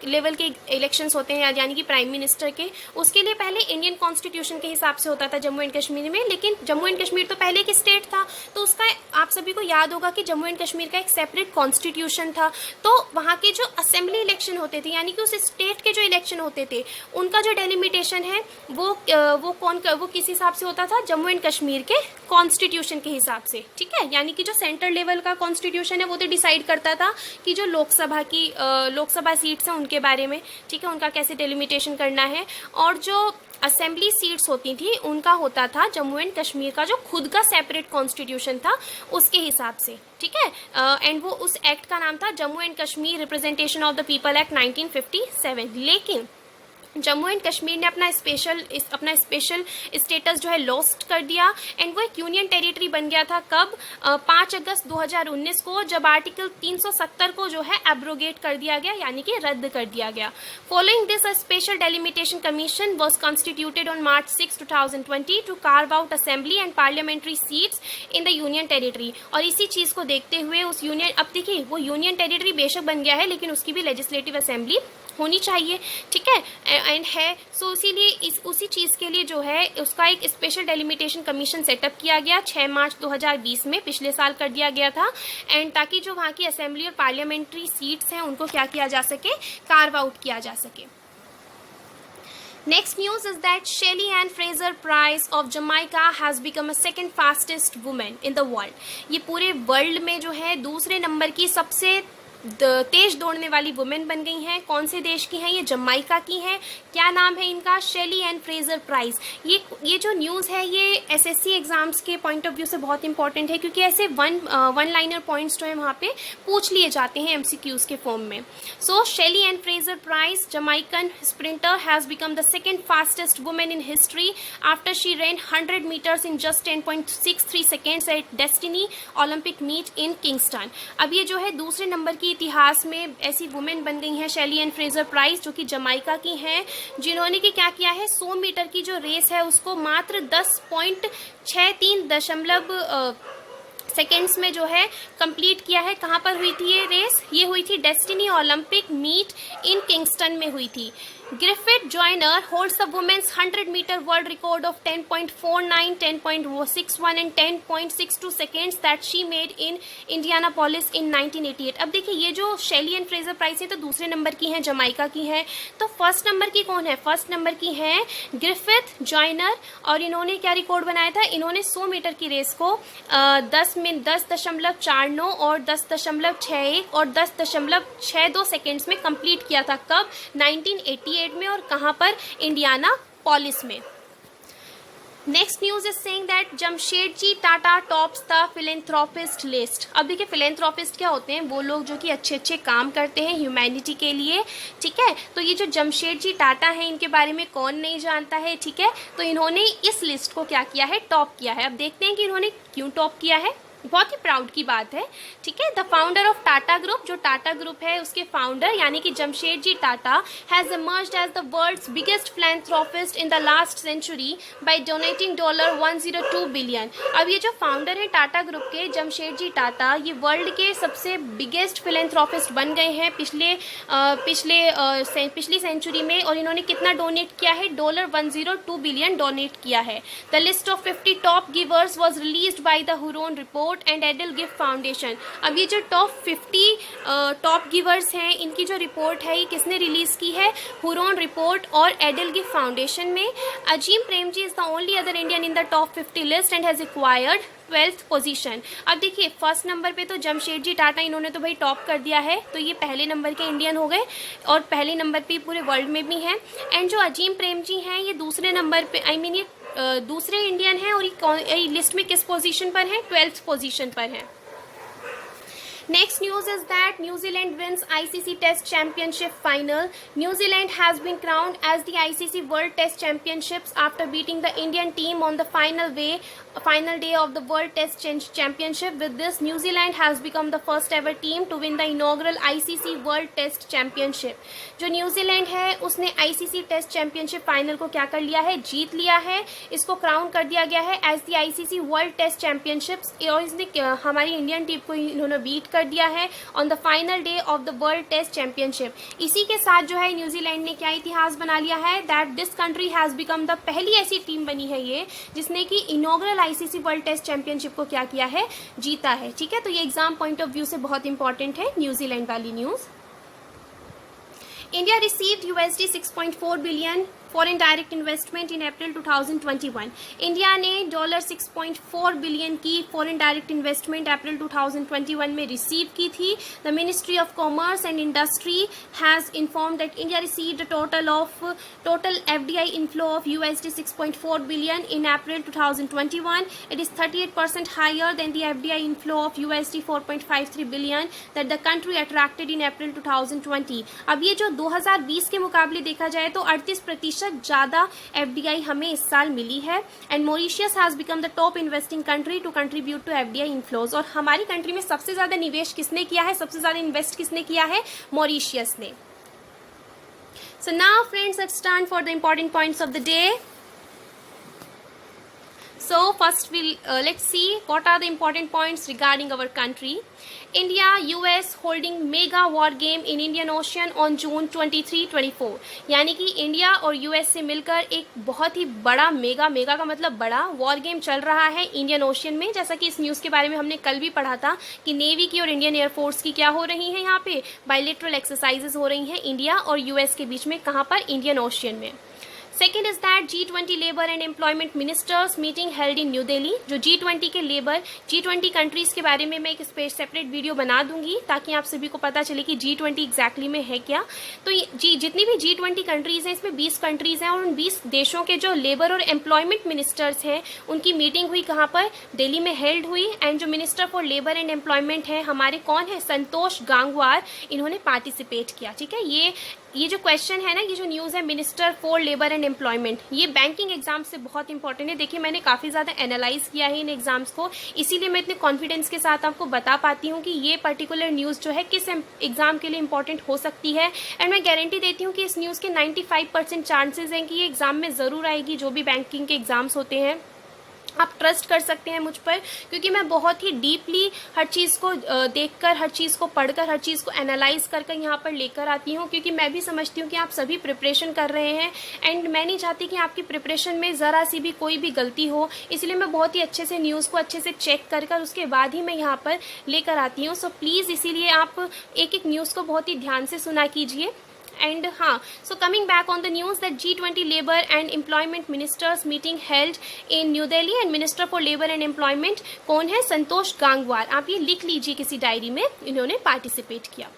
लेवल के इलेक्शंस होते हैं यानी कि प्राइम मिनिस्टर के, उसके लिए पहले इंडियन कॉन्स्टिट्यूशन के हिसाब से होता था जम्मू एंड कश्मीर में, लेकिन जम्मू एंड कश्मीर तो पहले एक स्टेट था, तो उसका आप सभी को याद होगा कि जम्मू एंड कश्मीर का एक सेपरेट कॉन्स्टिट्यूशन था, तो वहाँ के जो असेंबली इलेक्शन होते थे यानी कि उस स्टेट के जो इलेक्शन होते थे उनका जो डेलिमिटेशन है वो किस हिसाब से होता था, जम्मू एंड कश्मीर के कॉन्स्टिट्यूशन के हिसाब से, ठीक है, यानी कि जो सेंट्रल लेवल का कॉन्स्टिट्यूशन है वो तो डिसाइड करता था कि जो लोकसभा सीट्स हैं उनके बारे में, ठीक है, उनका कैसे डेलिमिटेशन करना है, और जो असेंबली सीट्स होती थी उनका होता था जम्मू एंड कश्मीर का जो खुद का सेपरेट कॉन्स्टिट्यूशन था उसके हिसाब से, ठीक है। एंड वो उस एक्ट का नाम था Jammu and Kashmir representation of the people act 1957। लेकिन जम्मू एंड कश्मीर ने अपना स्पेशल स्टेटस जो है लॉस्ट कर दिया एंड वो एक यूनियन टेरिटरी बन गया था कब, 5 अगस्त 2019 को, जब आर्टिकल 370 को जो है एब्रोगेट कर दिया गया यानी कि रद्द कर दिया गया। Following this a special delimitation commission was constituted on March 6, 2020 to carve out assembly and parliamentary seats in the union territory. और इसी चीज़ को देखते हुए उस यूनियन, अब देखिए वो यूनियन टेरिटरी बेशक बन गया है लेकिन उसकी भी लेजिस्लेटिव असेंबली होनी चाहिए, ठीक है, एंड है, सो इसीलिए उसी चीज़ के लिए जो है उसका एक स्पेशल डेलिमिटेशन कमीशन सेटअप किया गया 6 मार्च 2020 में, पिछले साल कर दिया गया था, एंड ताकि जो वहाँ की असेंबली और पार्लियामेंट्री सीट्स हैं उनको क्या किया जा सके, कार्व आउट किया जा सके। Next news is that Shelly Ann Fraser Price of Jamaica has become a second fastest woman in the world। ये पूरे वर्ल्ड में जो है दूसरे नंबर की सबसे तेज दौड़ने वाली वुमेन बन गई हैं। कौन से देश की हैं? ये जमाइका की हैं। क्या नाम है इनका? शेली एंड फ्रेजर प्राइस। ये जो न्यूज़ है ये एसएससी एग्जाम्स के पॉइंट ऑफ व्यू से बहुत इंपॉर्टेंट है क्योंकि ऐसे वन लाइनर पॉइंट्स जो है वहाँ पे पूछ लिए जाते हैं एमसीक्यूज़ के फॉर्म में। So Shelly Ann Fraser Pryce, Jamaican sprinter, has become the second fastest women in history after she ran 100 meters in just 10.63 seconds at Destiny Olympic meet in Kingston. अब ये जो है दूसरे नंबर की इतिहास में ऐसी वुमेन बन गई हैं शेली एंड फ्रेजर प्राइस जो कि जमाइका की हैं, जिन्होंने कि क्या किया है 100 मीटर की जो रेस है उसको मात्र 10.63 सेकेंड्स में जो है कंप्लीट किया है। कहाँ पर हुई थी ये रेस? ये हुई थी destiny Olympic meet in Kingston में हुई थी। Griffith Joyner holds the women's 100-meter world record of 10.49, 10.61 and 10.62 seconds that she made in Indianapolis in 1988। अब देखिए ये जो शेली एंड फ्रेजर प्राइस है तो दूसरे नंबर की हैं, जमाइका की हैं। तो फर्स्ट नंबर की कौन है? फर्स्ट नंबर की हैं ग्रिफिथ जॉयनर, और इन्होंने क्या रिकॉर्ड बनाया था? इन्होंने 100 मीटर की रेस को 10.49 और 10.61 और 10.62 सेकेंड्स में कंप्लीट किया था। कब? 1988 में। और कहाँ पर? इंडियाना पॉलिस में। Next news is saying that Jamshedji Tata tops the philanthropist list. अब देखिए फिलेंथ्रोपिस्ट क्या होते हैं, वो लोग जो कि अच्छे अच्छे काम करते हैं ह्यूमैनिटी के लिए, ठीक है। तो ये जो जमशेदजी टाटा हैं, इनके बारे में कौन नहीं जानता है, ठीक है। तो इन्होंने इस लिस्ट को क्या किया है, टॉप किया है। अब देखते हैं कि इन्होंने क्यों टॉप किया है, बहुत ही प्राउड की बात है, ठीक है। The founder of Tata group, जो टाटा ग्रुप है उसके फाउंडर यानी कि Jamshedji Tata has emerged as the world's biggest philanthropist in the last century by donating $102 billion. अब ये जो फाउंडर है टाटा ग्रुप के, जमशेदजी टाटा, ये वर्ल्ड के सबसे बिगेस्ट फिलैंथ्रोपिस्ट बन गए हैं पिछली सेंचुरी में। और इन्होंने कितना डोनेट किया है, $102 बिलियन डोनेट किया है। The list of 50 top givers was released by the Hurun report and EdelGive foundation. अब ये जो टॉप 50 टॉप गिवर्स हैं, इनकी जो रिपोर्ट है, ये किसने रिलीज की है, हुरोन रिपोर्ट और एडल गिफ्ट फाउंडेशन में। Azim Premji is the only other Indian in the top 50 list and has acquired 12th position. अब देखिए फर्स्ट नंबर पे तो जमशेदजी टाटा, इन्होंने तो भाई टॉप कर दिया है, तो ये पहले नंबर के इंडियन हो गए और पहले नंबर पे पूरे वर्ल्ड में भी हैं। एंड जो अजीम प्रेमजी हैं, ये दूसरे नंबर पे, ये दूसरे इंडियन हैं और ये लिस्ट में किस पोजीशन पर हैं, 12th पोजीशन पर हैं। Next news is that New Zealand wins ICC Test Championship final. New Zealand has been crowned as the ICC World Test Championships after beating the Indian team on the final day of the World Test Championship. With this, New Zealand has become the first ever team to win the inaugural ICC World Test Championship. जो New Zealand है उसने ICC test championship final को क्या कर लिया है, जीत लिया है। इसको क्राउन कर दिया गया है as the ICC World Test Championships. और इसने हमारी इंडियन टीम को इन्होंने बीट कर दिया है on the final day of the World Test Championship. इसी के साथ जो है न्यूजीलैंड ने क्या इतिहास बना लिया है, that this country has become the पहली ऐसी टीम बनी है ये जिसने कि inaugural ICC World Test Championship को क्या किया है, जीता है, ठीक है। तो ये एग्जाम पॉइंट ऑफ व्यू से बहुत इंपॉर्टेंट है न्यूजीलैंड वाली news. India received $6.4 billion foreign direct investment इन अप्रैल 2021। इंडिया ने $6.4 बिलियन की फॉरेन डायरेक्ट इन्वेस्टमेंट अप्रैल 2021 में रिसीव की थी। The ministry of commerce and industry has informed that India received total FDI inflow of $6.4 billion in April 2021. It is 38% higher than the FDI inflow of $4.53 billion that the country attracted in April 2020. अब ये जो 2020 के मुकाबले देखा जाए तो 38% ज़्यादा FDI हमें इस साल मिली है। And Mauritius has become the top investing country to contribute to FDI inflows. और हमारी कंट्री में सबसे ज़्यादा निवेश किसने किया है, सबसे ज़्यादा इन्वेस्ट किसने किया है, मॉरिशियस ने। So now friends, let's turn for the important points of the day. So first let's see what are the important points regarding our country. India US holding mega war game in Indian Ocean on June 23-24। यानी कि India और US से मिलकर एक बहुत ही बड़ा mega का मतलब बड़ा वॉर गेम चल रहा है इंडियन ओशियन में। जैसा कि इस न्यूज़ के बारे में हमने कल भी पढ़ा था कि नेवी की और इंडियन एयरफोर्स की क्या हो रही है, यहाँ पे बायलैटरल एक्सरसाइजेज हो रही हैं इंडिया और US के बीच में, कहाँ पर, इंडियन ओशियन में। Second is that G20 labour and employment ministers meeting held in new Delhi. जो G20 के लेबर, G20 कंट्रीज के बारे में मैं एक सेपरेट वीडियो बना दूंगी ताकि आप सभी को पता चले कि G20 एग्जैक्टली में है क्या। तो जितनी भी G20 कंट्रीज हैं इसमें 20 कंट्रीज हैं और उन 20 देशों के जो लेबर और एम्प्लॉयमेंट मिनिस्टर्स हैं उनकी मीटिंग हुई कहाँ पर, दिल्ली में हेल्ड हुई। एंड जो minister for labour and employment है हमारे कौन है, संतोष गांगवार, इन्होंने पार्टिसिपेट किया, ठीक है। ये जो क्वेश्चन है ना, ये जो न्यूज़ है minister for labour and employment, ये बैंकिंग एग्जाम से बहुत इंपॉर्टेंट है। देखिए मैंने काफ़ी ज़्यादा एनालाइज किया है इन एग्जाम्स को, इसीलिए मैं इतने कॉन्फिडेंस के साथ आपको बता पाती हूँ कि ये पर्टिकुलर न्यूज़ जो है किस एग्जाम के लिए इंपॉर्टेंट हो सकती है। एंड मैं गारंटी देती हूँ कि इस न्यूज़ के 95% चांसेस हैं कि ये एग्जाम में ज़रूर आएगी, जो भी बैंकिंग के एग्जाम्स होते हैं। आप ट्रस्ट कर सकते हैं मुझ पर, क्योंकि मैं बहुत ही डीपली हर चीज़ को देखकर, हर चीज़ को पढ़कर, हर चीज़ को एनालाइज कर यहाँ पर लेकर आती हूँ, क्योंकि मैं भी समझती हूँ कि आप सभी प्रिपरेशन कर रहे हैं एंड मैं नहीं चाहती कि आपकी प्रिपरेशन में ज़रा सी भी कोई भी गलती हो। इसलिए मैं बहुत ही अच्छे से न्यूज़ को अच्छे से चेक कर उसके बाद ही मैं यहाँ पर लेकर आती हूँ। सो प्लीज़ इसीलिए आप एक न्यूज़ को बहुत ही ध्यान से सुना कीजिए। And so coming back on the news that G20 labor and employment ministers meeting held in New Delhi and Minister for Labor and Employment कौन है, संतोष गांगवार। आप ये लिख लीजिए किसी डायरी में, इन्होंने पार्टिसिपेट किया।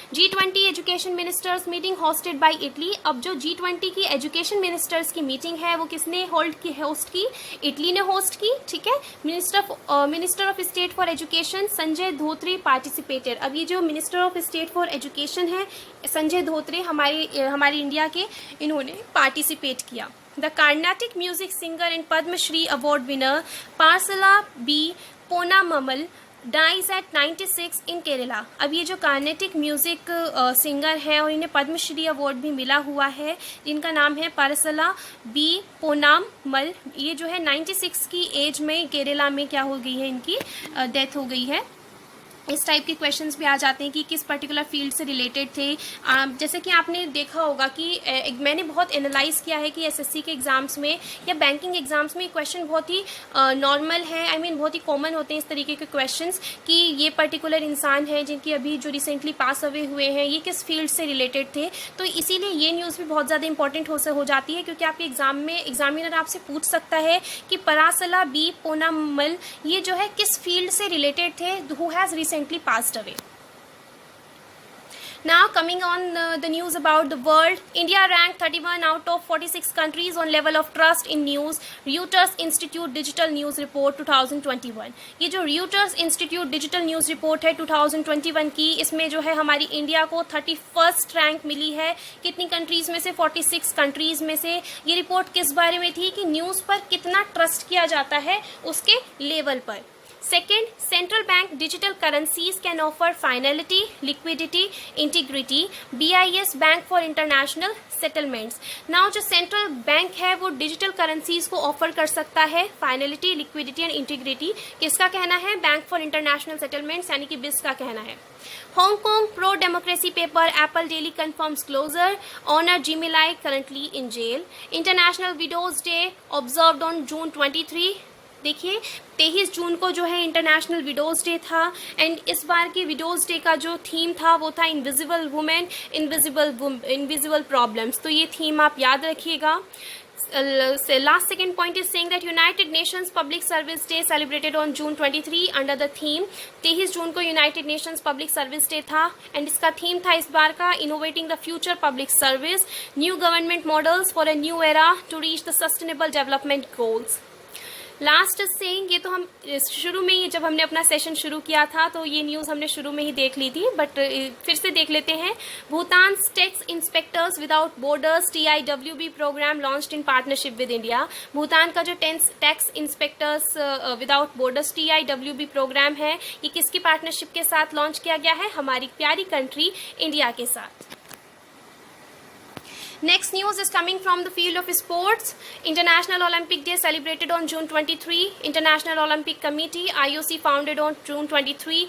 G20 education ministers meeting hosted by Italy. अब जो G20 की एजुकेशन मिनिस्टर्स की मीटिंग है वो किसने होस्ट की? इटली ने होस्ट की, ठीक है। Minister of state for education Sanjay Dhotre participated. अब ये जो minister of state for education है संजय धोत्रे हमारे इंडिया के, इन्होंने पार्टिसिपेट किया। The Carnatic music singer and Padma Shri award winner Parassala B Ponnammal dies at 96 in Kerala. अब ये जो कार्नेटिक म्यूजिक सिंगर है और इन्हें पद्मश्री अवार्ड भी मिला हुआ है, जिनका नाम है पारसला बी पोनामल, ये जो है 96 की एज में केरला में क्या हो गई है, इनकी डेथ हो गई है। इस टाइप के क्वेश्चंस भी आ जाते हैं कि किस पर्टिकुलर फील्ड से रिलेटेड थे। जैसे कि आपने देखा होगा कि मैंने बहुत एनालाइज किया है कि एसएससी के एग्ज़ाम्स में या बैंकिंग एग्ज़ाम्स में क्वेश्चन बहुत ही नॉर्मल है, बहुत ही कॉमन होते हैं इस तरीके के क्वेश्चंस कि ये पर्टिकुलर इंसान है जिनकी अभी जो रिसेंटली पास अवे हुए हैं, ये किस फील्ड से रिलेटेड थे। तो इसीलिए ये न्यूज़ भी बहुत ज़्यादा इंपॉर्टेंट हो जाती है, क्योंकि आपके एग्जाम में एग्जामिनर आपसे पूछ सकता है कि परासला बी पोनामल ये जो है किस फील्ड से रिलेटेड थे, who has recently passed away. Now coming on the news about the world, India ranked 31 out of 46 countries on level of trust in news, Reuters Institute Digital News Report 2021। ये जो Reuters Institute Digital News Report है 2021 की, इसमें जो है हमारी India को 31st rank मिली है। कितनी कंट्रीज़ में से? 46 कंट्रीज़ में से। ये रिपोर्ट किस बारे में थी कि न्यूज़ पर कितना ट्रस्ट किया जाता है उसके लेवल पर। Second, central bank digital currencies can offer finality, liquidity, integrity, BIS Bank for International Settlements। Now जो central bank है वो digital currencies को offer कर सकता है finality, liquidity and integrity। किसका कहना है? Bank for International Settlements यानी कि BIS का कहना है। Hong Kong pro-democracy paper Apple Daily confirms closure, owner Jimmy Lai currently in jail। International Widows Day observed on June 23। देखिए 23 जून को जो है इंटरनेशनल विडोज़ डे था, एंड इस बार की विडोज़ डे का जो थीम था वो था इनविजिबल वुमेन इनविजिबल प्रॉब्लम्स। तो ये थीम आप याद रखिएगा। Last second point is saying that United Nations Public Service Day celebrated on June 23 under the theme. 23 जून को United Nations Public Service Day था, एंड इसका थीम था इस बार का innovating the future public service, new government models for a new era to reach the sustainable development goals. Last saying, ये तो हम शुरू में ही जब हमने अपना सेशन शुरू किया था तो ये न्यूज़ हमने शुरू में ही देख ली थी, बट फिर से देख लेते हैं। Bhutan tax inspectors without borders TIWB programme launched in partnership with India. Bhutan का जो tax inspectors without borders TIWB programme है, ये किसकी पार्टनरशिप के साथ लॉन्च किया गया है? हमारी प्यारी कंट्री इंडिया के साथ। Next news is coming from the field of sports. International Olympic Day celebrated on June 23. International Olympic Committee IOC founded on June 23,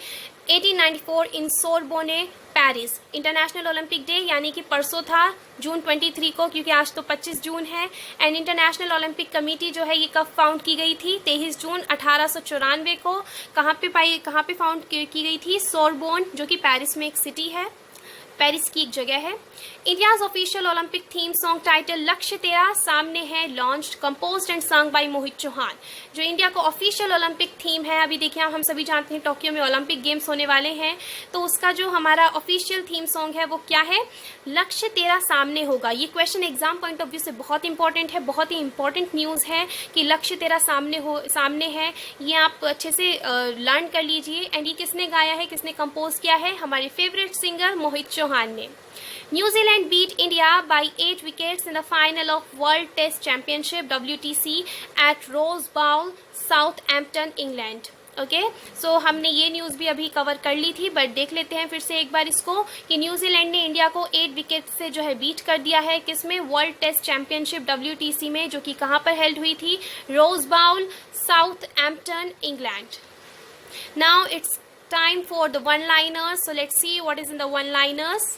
1894 in Sorbonne, Paris. International Olympic day यानी कि परसों था जून 23 को, क्योंकि आज तो 25 जून है। एंड इंटरनेशनल ओलंपिक कमेटी जो है ये कब फाउंड की गई थी? 23 जून 1894 को। कहाँ पे फाउंड की गई थी? सोरबोन, जो कि पेरिस में एक सिटी है, पेरिस की एक जगह है। India's official Olympic theme song title Lakshya Tera Samne Hai launched, composed and song by Mohit Chauhan. जो इंडिया का ऑफिशियल ओलंपिक थीम है, अभी देखिए हम सभी जानते हैं टोक्यो में ओलंपिक गेम्स होने वाले हैं, तो उसका जो हमारा ऑफिशियल थीम सॉन्ग है वो क्या है? लक्ष्य तेरा सामने होगा। ये question exam point of view से बहुत इंपॉर्टेंट है, बहुत ही इंपॉर्टेंट न्यूज़ है कि लक्ष्य तेरा सामने है। ये आप अच्छे से लर्न कर लीजिए। एंड ये किसने गाया है, किसने कंपोज किया है? हमारे फेवरेट सिंगर मोहित चौहान ने। New Zealand beat India by 8 wickets in the final of World Test Championship WTC at Rose Bowl, Southampton, England। Okay, so हमने ये न्यूज़ भी अभी कवर कर ली थी, बट देख लेते हैं फिर से एक बार इसको कि न्यूजीलैंड ने इंडिया को 8 विकेट से जो है बीट कर दिया है। किसमें? वर्ल्ड टेस्ट चैंपियनशिप WTC में, जो कि कहाँ पर हेल्ड हुई थी? Rose Bowl, Southampton, England. Now it's time for the one liners, so let's see what is in the one liners.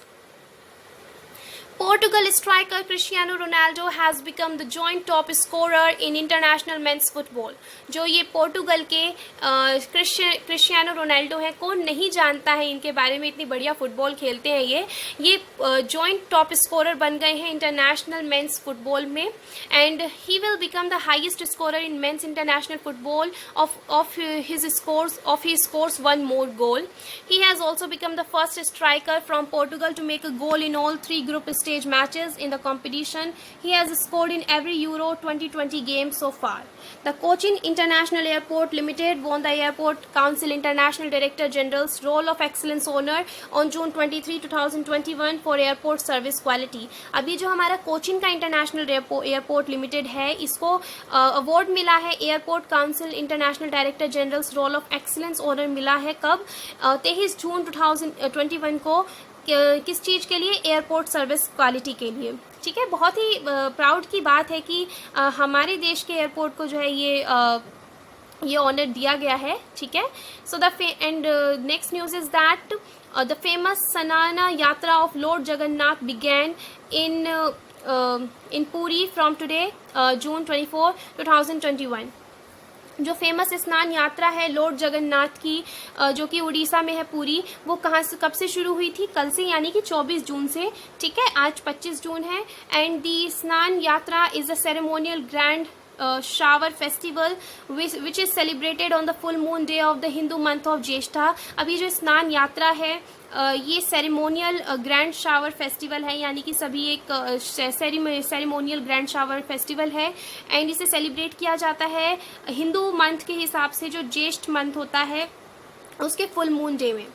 Portugal striker Cristiano Ronaldo has become the joint top scorer in international men's football. जो ये पोर्टुगल के Cristiano Ronaldo हैं, कौन नहीं जानता है इनके बारे में, इतनी बढ़िया फुटबॉल खेलते हैं ये जॉइंट टॉप स्कोरर बन गए हैं इंटरनेशनल मेंस फुटबॉल में. And he will become the highest scorer in men's international football of his scores one more goal. He has also become the first striker from Portugal to make a goal in all 3 group stage matches in the competition. He has scored in every Euro 2020 game so far. The Cochin International Airport Limited won the Airport Council International Director General's Role of Excellence Honor on June 23, 2021 for airport service quality. अभी जो हमारा कोचिन का international airport limited है, इसको award मिला है Airport Council International director general's roll of excellence honour मिला है. कब? 23 जून 2021 को. किस चीज़ के लिए? एयरपोर्ट सर्विस क्वालिटी के लिए. ठीक है, बहुत ही प्राउड की बात है कि हमारे देश के एयरपोर्ट को जो है ये ऑनर दिया गया है. ठीक है. So and next news is that the famous स्नान यात्रा ऑफ लॉर्ड जगन्नाथ बिगैन इन पूरी फ्रॉम टुडे जून 24, 2021. जो फेमस स्नान यात्रा है लॉर्ड जगन्नाथ की, जो कि उड़ीसा में है पूरी, वो कहाँ से कब से शुरू हुई थी? कल से, यानी कि 24 जून से. ठीक है, आज 25 जून है. And the Snana Yatra is a ceremonial grand shower festival which is celebrated on the full moon day of the Hindu month of Jyeshtha. अभी जो स्नान यात्रा है ये सेरेमोनियल ग्रैंड शावर फेस्टिवल है, यानी कि सभी एक सेरेमोनियल ग्रैंड शावर फेस्टिवल है. एंड इसे सेलिब्रेट किया जाता है हिंदू मंथ के हिसाब से, जो ज्येष्ठ मंथ होता है उसके फुल मून डे में.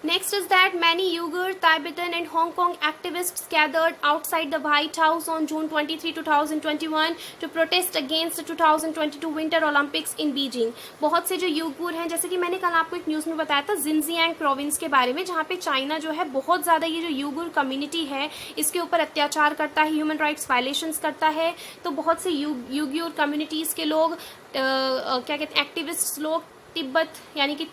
Next is that many Uyghur, Tibetan and Hong Kong activists gathered outside the White House on June 23, 2021 to protest against the 2022 Winter Olympics in Beijing. बहुत से जो यूगुर हैं, जैसे कि मैंने कल आपको एक न्यूज़ में बताया था जिनजियांग प्रोविंस के बारे में, जहाँ पे चाइना जो है बहुत ज़्यादा ये जो यूगुर कम्युनिटी है इसके ऊपर अत्याचार करता है, ह्यूमन राइट्स वायलेशंस करता है. तो बहुत से यूगुर कम्युनिटीज़ के लोग क्या कहते हैं, एक्टिविस्ट लोग, तिब्बत यानी कि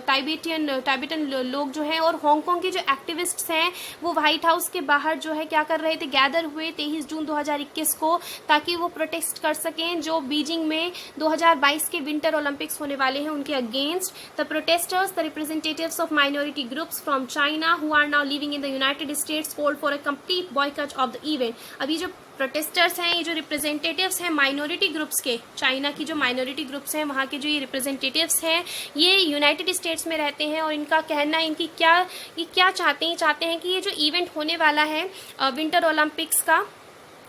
टाइबेटियन लोग जो हैं, और हांगकांग के जो एक्टिविस्ट्स हैं वो व्हाइट हाउस के बाहर जो है क्या कर रहे थे, गैदर हुए 23 जून 2021 को, ताकि वो प्रोटेस्ट कर सकें जो बीजिंग में 2022 के विंटर ओलंपिक्स होने वाले हैं उनके against. The protesters, the representatives of minority groups from China who are now living in the United States called for a complete boycott of the event. अभी जो प्रोटेस्टर्स हैं, ये जो रिप्रेजेंटेटिव्स हैं माइनॉरिटी ग्रुप्स के, चाइना की जो minority groups हैं वहाँ के जो ये रिप्रेजेंटेटिव्स हैं, ये यूनाइटेड स्टेट्स में रहते हैं. और इनका कहना है, ये क्या चाहते हैं कि ये जो इवेंट होने वाला है विंटर ओलंपिक्स का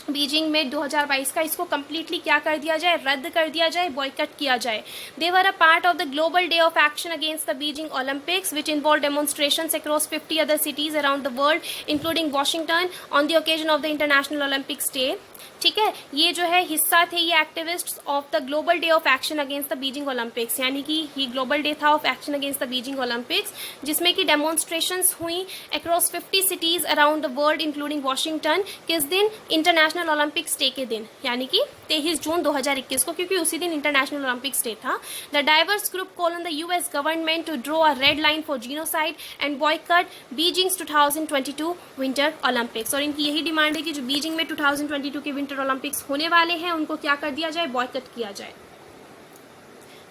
बीजिंग में 2022 का, इसको कम्प्लीटली क्या कर दिया जाए, रद्द कर दिया जाए, बॉयकट किया जाए. They were a part of the global day of action against the Beijing Olympics which involve demonstrations across 50 other cities around the world including Washington on the occasion of the international Olympics day. ठीक है, ये जो है हिस्सा थे ये activists of the global day of action against the Beijing Olympics, यानी कि ये ग्लोबल डे था of action against the Beijing Olympics, जिसमें कि डेमोन्स्ट्रेशंस हुई across 50 cities around the world including Washington. किस दिन? इंटरनेशनल ओलंपिक्स डे के दिन, यानी कि 23 जून 2021 को, क्योंकि उसी दिन इंटरनेशनल ओलंपिक्स डे था. The diverse group call on the US government to draw a red line for genocide and boycott Beijing's 2022 winter Olympics. और इनकी यही डिमांड है कि जो बीजिंग में 2022 के विंटर ओलंपिक्स होने वाले हैं उनको क्या कर दिया जाए, बॉयकॉट किया जाए.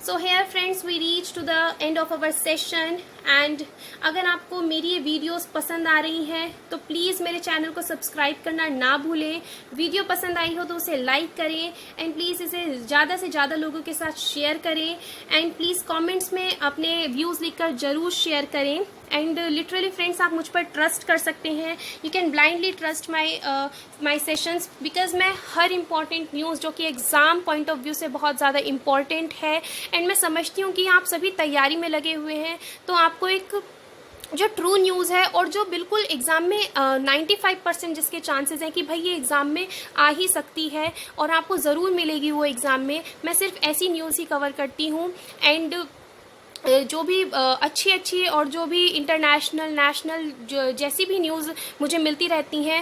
So here friends we reach to the end of our session and अगर आपको मेरी ये वीडियोस पसंद आ रही हैं तो प्लीज़ मेरे चैनल को सब्सक्राइब करना ना भूलें. वीडियो पसंद आई हो तो उसे लाइक करें एंड प्लीज़ इसे ज़्यादा से ज़्यादा लोगों के साथ शेयर करें एंड प्लीज़ कमेंट्स में अपने व्यूज़ लिखकर ज़रूर शेयर करें. एंड लिटरली फ्रेंड्स आप मुझ पर ट्रस्ट कर सकते हैं. You can blindly trust my sessions because मैं हर इम्पॉर्टेंट न्यूज़ जो कि एग्ज़ाम पॉइंट ऑफ व्यू से बहुत ज़्यादा इम्पॉर्टेंट है एंड मैं समझती हूँ कि आप सभी तैयारी में लगे हुए हैं, तो आपको एक जो ट्रू न्यूज़ है और जो बिल्कुल एग्ज़ाम में 95% जिसके चांसेस हैं कि भाई ये एग्ज़ाम में आ ही सकती है और आपको ज़रूर मिलेगी वो एग्ज़ाम में, मैं सिर्फ ऐसी न्यूज़ ही कवर करती हूँ. एंड जो भी अच्छी और जो भी इंटरनेशनल नेशनल जैसी भी न्यूज़ मुझे मिलती रहती हैं,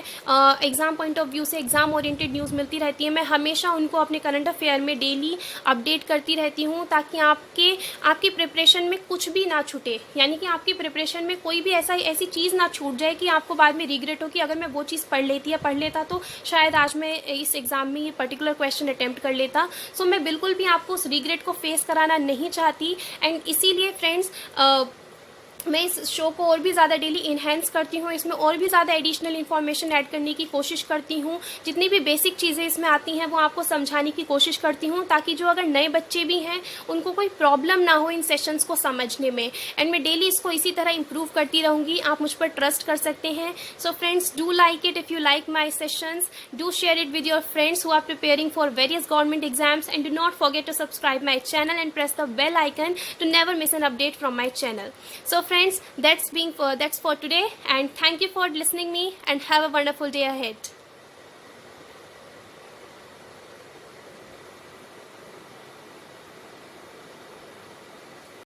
एग्ज़ाम पॉइंट ऑफ व्यू से एग्ज़ाम ओरिएंटेड न्यूज़ मिलती रहती है, मैं हमेशा उनको अपने करंट अफेयर में डेली अपडेट करती रहती हूँ, ताकि आपकी प्रिपरेशन में कुछ भी ना छूटे, यानी कि आपकी प्रिपरेशन में कोई भी ऐसी चीज़ ना छूट जाए कि आपको बाद में रिग्रेट हो कि अगर मैं वो चीज़ पढ़ लेता तो शायद आज मैं इस एग्ज़ाम में ये पर्टिकुलर क्वेश्चन अटैम्प्ट कर लेता। सो मैं बिल्कुल भी आपको उस रिग्रेट को फेस कराना नहीं चाहती, एंड इसीलिए फ्रेंड्स मैं इस शो को और भी ज़्यादा डेली इन्हेंस करती हूँ, इसमें और भी ज़्यादा एडिशनल इन्फॉर्मेशन ऐड करने की कोशिश करती हूँ, जितनी भी बेसिक चीज़ें इसमें आती हैं वो आपको समझाने की कोशिश करती हूँ, ताकि जो अगर नए बच्चे भी हैं उनको कोई प्रॉब्लम ना हो इन सेशंस को समझने में, एंड मैं डेली इसको इसी तरह इम्प्रूव करती रहूँगी। आप मुझ पर ट्रस्ट कर सकते हैं। So friends, do like it if you like my sessions, do share it with your friends who are preparing for various government exams, and do not forget to subscribe my channel and press the bell icon to never miss an update from my channel. So friends, that's for today, and thank you for listening me, and have a wonderful day ahead.